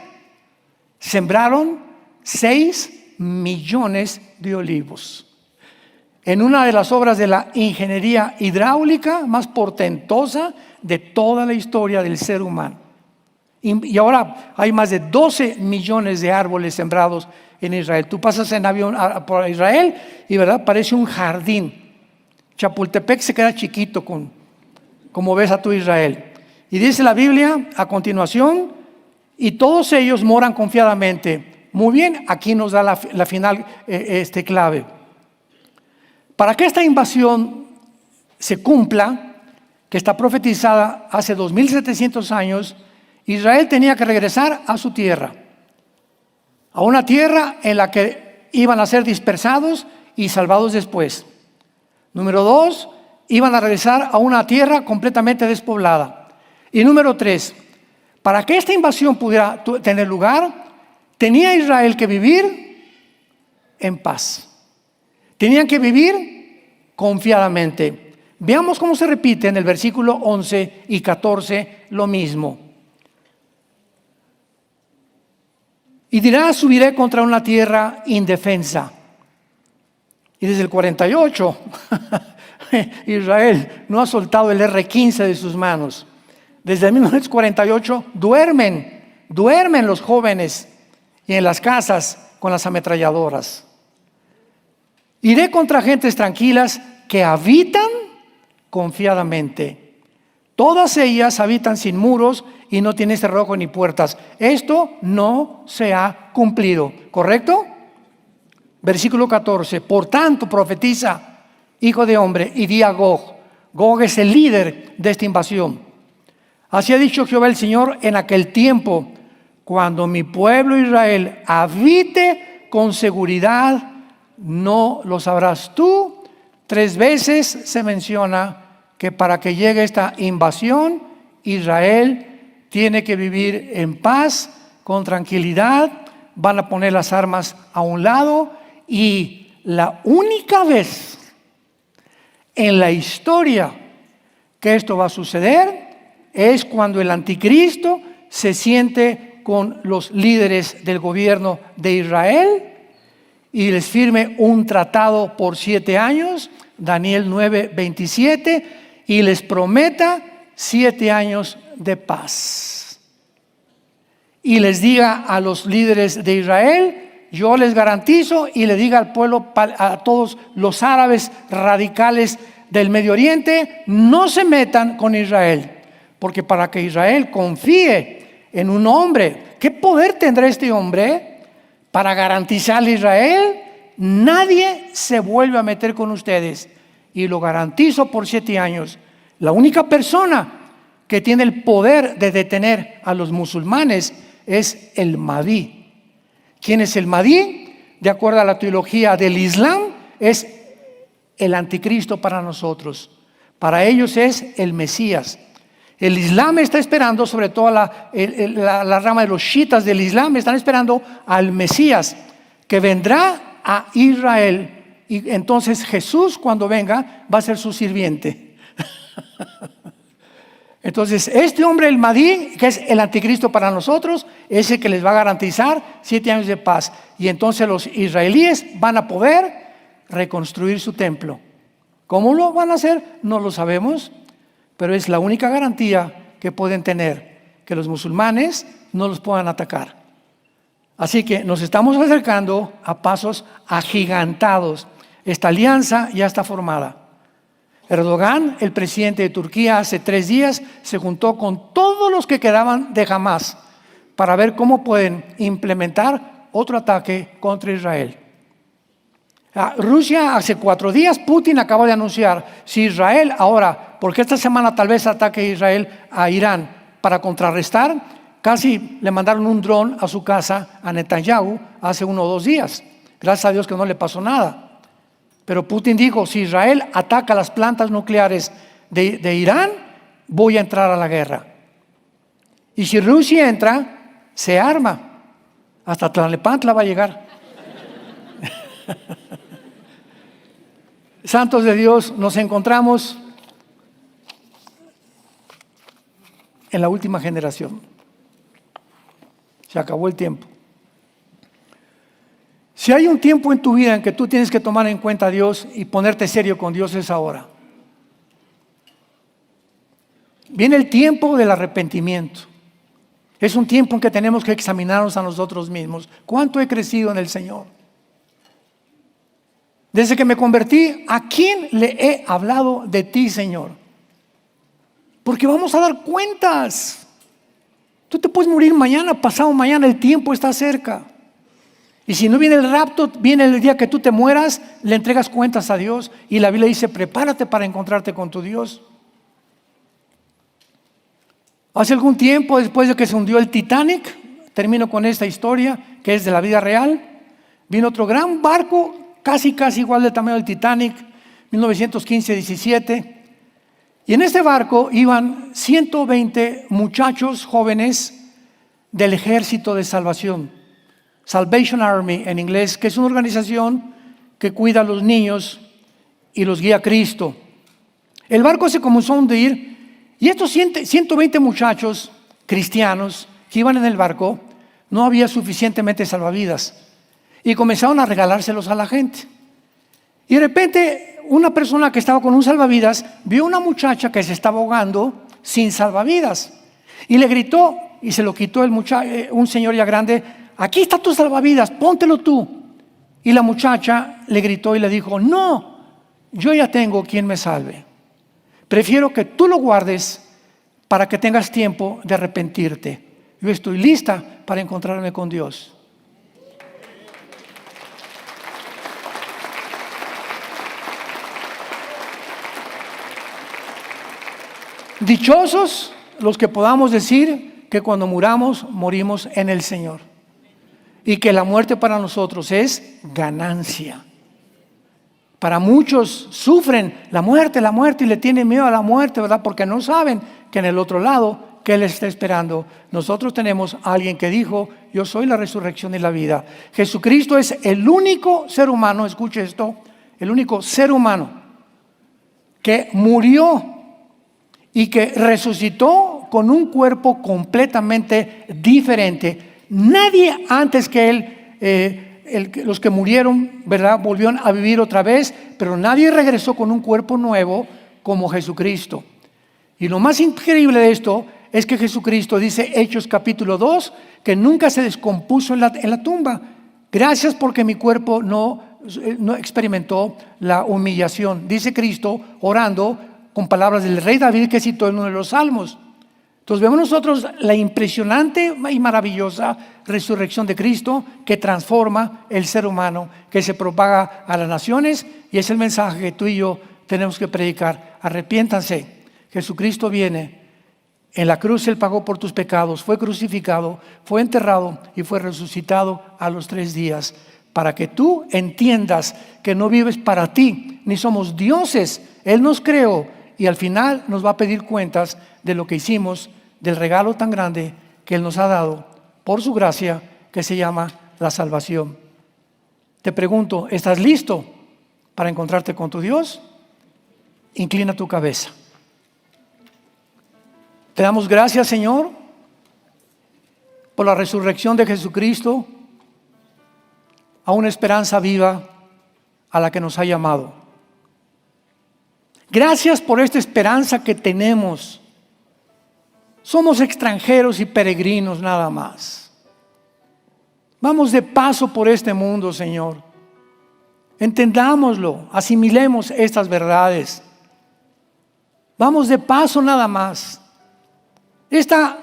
[SPEAKER 1] sembraron 6 millones de olivos. En una de las obras de la ingeniería hidráulica más portentosa de toda la historia del ser humano. Y ahora hay más de 12 millones de árboles sembrados en Israel. Tú pasas en avión por Israel y verdad parece un jardín. Chapultepec se queda chiquito como ves a tu Israel. Y dice la Biblia a continuación: y todos ellos moran confiadamente. Muy bien, aquí nos da la final clave. Para que esta invasión se cumpla, que está profetizada hace 2700 años, Israel tenía que regresar a su tierra, a una tierra en la que iban a ser dispersados y salvados después. Número 2, iban a regresar a una tierra completamente despoblada. Y número 3, para que esta invasión pudiera tener lugar, tenía Israel que vivir en paz. Tenían que vivir confiadamente. Veamos cómo se repite en el versículo 11 y 14 lo mismo. Y dirá: subiré contra una tierra indefensa. Y desde el 48, Israel no ha soltado el R-15 de sus manos. Desde 1948 duermen los jóvenes y en las casas con las ametralladoras. Iré contra gentes tranquilas que habitan confiadamente. Todas ellas habitan sin muros y no tienen cerrojo ni puertas. Esto no se ha cumplido, ¿correcto? Versículo 14. Por tanto, profetiza, hijo de hombre, y di a Gog. Gog es el líder de esta invasión. Así ha dicho Jehová el Señor: en aquel tiempo, cuando mi pueblo Israel habite con seguridad, no lo sabrás tú. 3 veces se menciona que para que llegue esta invasión, Israel tiene que vivir en paz, con tranquilidad. Van a poner las armas a un lado, y la única vez en la historia que esto va a suceder es cuando el anticristo se siente con los líderes del gobierno de Israel y les firme un tratado por 7 años, Daniel 9:27, y les prometa 7 años de paz. Y les diga a los líderes de Israel yo les garantizo y le diga al pueblo, a todos los árabes radicales del Medio Oriente, no se metan con Israel, porque para que Israel confíe en un hombre, ¿qué poder tendrá este hombre para garantizarle a Israel? Nadie se vuelve a meter con ustedes, y lo garantizo por 7 años. La única persona que tiene el poder de detener a los musulmanes es el Mahdi. ¿Quién es el Mahdi? De acuerdo a la teología del Islam, es el anticristo para nosotros. Para ellos es el Mesías. El Islam está esperando, sobre todo la rama de los chiitas del Islam, están esperando al Mesías que vendrá a Israel. Y entonces Jesús, cuando venga, va a ser su sirviente. Entonces este hombre, el Mahdi, que es el anticristo para nosotros, es el que les va a garantizar 7 años de paz. Y entonces los israelíes van a poder reconstruir su templo. ¿Cómo lo van a hacer? No lo sabemos, pero es la única garantía que pueden tener, que los musulmanes no los puedan atacar. Así que nos estamos acercando a pasos agigantados. Esta alianza ya está formada. Erdogan, el presidente de Turquía, hace 3 días se juntó con todos los que quedaban de Hamas para ver cómo pueden implementar otro ataque contra Israel. Rusia, hace 4 días, Putin acaba de anunciar, si Israel ahora, porque esta semana tal vez ataque Israel a Irán para contrarrestar, casi le mandaron un dron a su casa a Netanyahu hace 1 o 2 días. Gracias a Dios que no le pasó nada. Pero Putin dijo, si Israel ataca las plantas nucleares de Irán, voy a entrar a la guerra. Y si Rusia entra, se arma. Hasta Tlalnepantla va a llegar. Santos de Dios, nos encontramos en la última generación. Se acabó el tiempo. Si hay un tiempo en tu vida en que tú tienes que tomar en cuenta a Dios y ponerte serio con Dios, es ahora. Viene el tiempo del arrepentimiento. Es un tiempo en que tenemos que examinarnos a nosotros mismos. ¿Cuánto he crecido en el Señor? Desde que me convertí, ¿a quién le he hablado de ti, Señor? Porque vamos a dar cuentas. Tú te puedes morir mañana, pasado mañana, el tiempo está cerca. Y si no viene el rapto, viene el día que tú te mueras, le entregas cuentas a Dios. Y la Biblia dice, prepárate para encontrarte con tu Dios. Hace algún tiempo, después de que se hundió el Titanic, termino con esta historia, que es de la vida real, vino otro gran barco, casi igual del tamaño del Titanic, 1915-17. Y en este barco iban 120 muchachos jóvenes del Ejército de Salvación. Salvation Army en inglés, que es una organización que cuida a los niños y los guía a Cristo. El barco se comenzó a hundir y estos 120 muchachos cristianos que iban en el barco, no había suficientemente salvavidas y comenzaron a regalárselos a la gente. Y de repente una persona que estaba con un salvavidas vio una muchacha que se estaba ahogando sin salvavidas y le gritó y se lo quitó un señor ya grande. Aquí está tu salvavidas, póntelo tú. Y la muchacha le gritó y le dijo, no, yo ya tengo quien me salve. Prefiero que tú lo guardes para que tengas tiempo de arrepentirte. Yo estoy lista para encontrarme con Dios. Dichosos los que podamos decir que cuando muramos, morimos en el Señor. Y que la muerte para nosotros es ganancia. Para muchos sufren la muerte y le tienen miedo a la muerte, ¿verdad? Porque no saben que en el otro lado, ¿qué les está esperando? Nosotros tenemos a alguien que dijo, yo soy la resurrección y la vida. Jesucristo es el único ser humano, escuche esto, el único ser humano que murió y que resucitó con un cuerpo completamente diferente. Nadie antes que él, los que murieron, ¿verdad?, volvieron a vivir otra vez, pero nadie regresó con un cuerpo nuevo como Jesucristo. Y lo más increíble de esto es que Jesucristo dice, Hechos capítulo 2, que nunca se descompuso en la tumba. Gracias porque mi cuerpo no experimentó la humillación. Dice Cristo orando con palabras del rey David que citó en uno de los salmos. Entonces vemos nosotros la impresionante y maravillosa resurrección de Cristo que transforma el ser humano, que se propaga a las naciones, y es el mensaje que tú y yo tenemos que predicar. Arrepiéntanse, Jesucristo viene. En la cruz Él pagó por tus pecados, fue crucificado, fue enterrado y fue resucitado a los 3 días, para que tú entiendas que no vives para ti, ni somos dioses. Él nos creó y al final nos va a pedir cuentas de lo que hicimos, del regalo tan grande que Él nos ha dado por su gracia, que se llama la salvación. Te pregunto, ¿estás listo para encontrarte con tu Dios? Inclina tu cabeza. Te damos gracias, Señor, por la resurrección de Jesucristo a una esperanza viva a la que nos ha llamado. Gracias por esta esperanza que tenemos. Somos extranjeros y peregrinos nada más. Vamos de paso por este mundo, Señor. Entendámoslo, asimilemos estas verdades. Vamos de paso nada más. Esta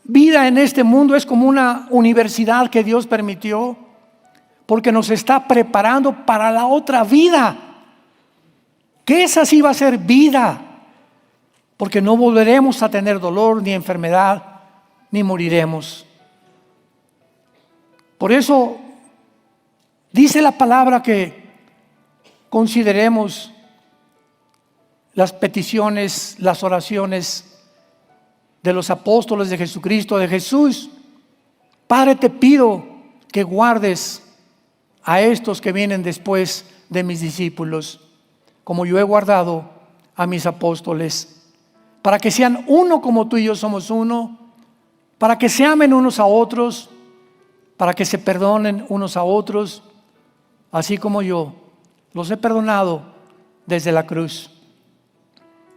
[SPEAKER 1] vida en este mundo es como una universidad que Dios permitió, porque nos está preparando para la otra vida, que esa sí va a ser vida, porque no volveremos a tener dolor ni enfermedad, ni moriremos. Por eso dice la palabra que consideremos las peticiones, las oraciones de los apóstoles de Jesucristo, de Jesús. Padre, te pido que guardes a estos que vienen después de mis discípulos, como yo he guardado a mis apóstoles, para que sean uno como tú y yo somos uno, para que se amen unos a otros, para que se perdonen unos a otros, así como yo los he perdonado desde la cruz.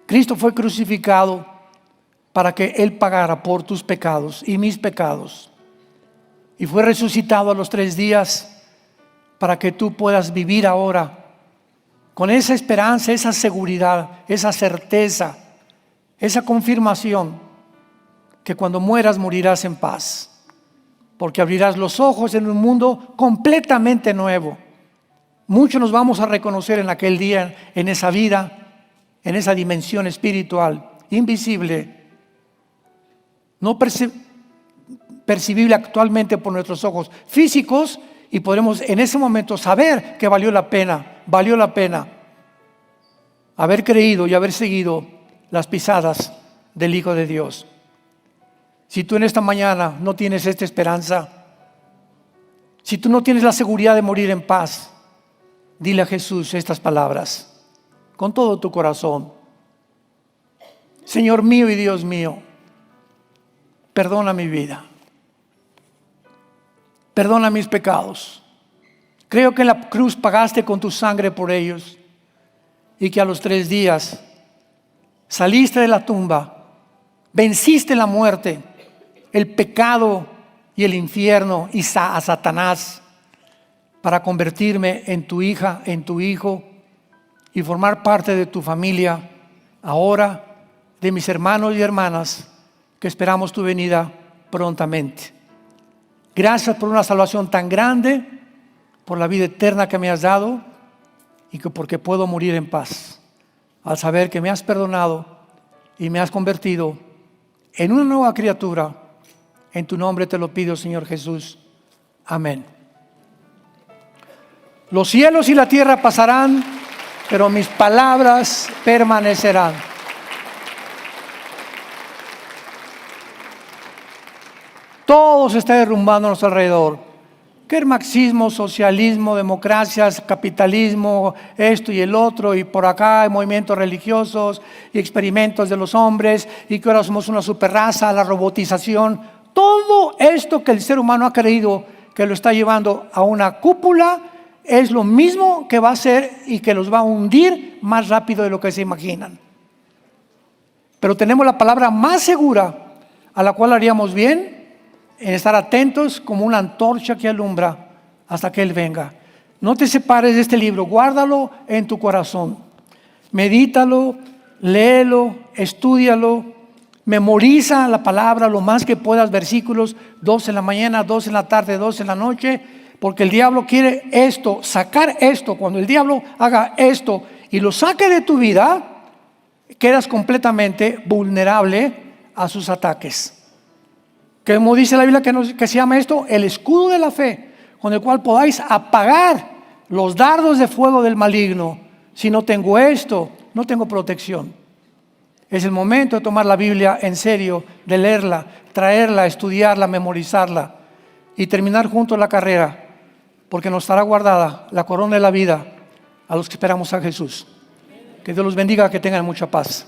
[SPEAKER 1] Cristo fue crucificado para que Él pagara por tus pecados y mis pecados. Y fue resucitado a los 3 días para que tú puedas vivir ahora con esa esperanza, esa seguridad, esa certeza, esa confirmación que cuando mueras morirás en paz, porque abrirás los ojos en un mundo completamente nuevo. Muchos nos vamos a reconocer en aquel día, en esa vida, en esa dimensión espiritual, invisible, no percibible actualmente por nuestros ojos físicos, y podremos en ese momento saber que valió la pena haber creído y haber seguido las pisadas del Hijo de Dios. Si tú en esta mañana no tienes esta esperanza, si tú no tienes la seguridad de morir en paz, dile a Jesús estas palabras con todo tu corazón. Señor mío y Dios mío, perdona mi vida, perdona mis pecados. Creo que en la cruz pagaste con tu sangre por ellos, y que a los 3 días saliste de la tumba, venciste la muerte, el pecado y el infierno y a Satanás, para convertirme en tu hija, en tu hijo, y formar parte de tu familia ahora, de mis hermanos y hermanas que esperamos tu venida prontamente. Gracias por una salvación tan grande, por la vida eterna que me has dado, y que porque puedo morir en paz al saber que me has perdonado y me has convertido en una nueva criatura. En tu nombre te lo pido, Señor Jesús. Amén. Los cielos y la tierra pasarán, pero mis palabras permanecerán. Todo se está derrumbando a nuestro alrededor. Que el marxismo, socialismo, democracias, capitalismo, esto y el otro, y por acá hay movimientos religiosos y experimentos de los hombres, y que ahora somos una superraza, la robotización. Todo esto que el ser humano ha creído que lo está llevando a una cúpula es lo mismo que va a hacer y que los va a hundir más rápido de lo que se imaginan. Pero tenemos la palabra más segura, a la cual haríamos bien en estar atentos como una antorcha que alumbra hasta que Él venga. No te separes de este libro, guárdalo en tu corazón. Medítalo, léelo, estúdialo, memoriza la palabra lo más que puedas, versículos, 2 en la mañana, 2 en la tarde, 2 en la noche, porque el diablo quiere esto, sacar esto. Cuando el diablo haga esto y lo saque de tu vida, quedas completamente vulnerable a sus ataques. Como dice la Biblia que se llama esto, el escudo de la fe, con el cual podáis apagar los dardos de fuego del maligno. Si no tengo esto, no tengo protección. Es el momento de tomar la Biblia en serio, de leerla, traerla, estudiarla, memorizarla y terminar juntos la carrera, porque nos estará guardada la corona de la vida a los que esperamos a Jesús. Que Dios los bendiga, que tengan mucha paz.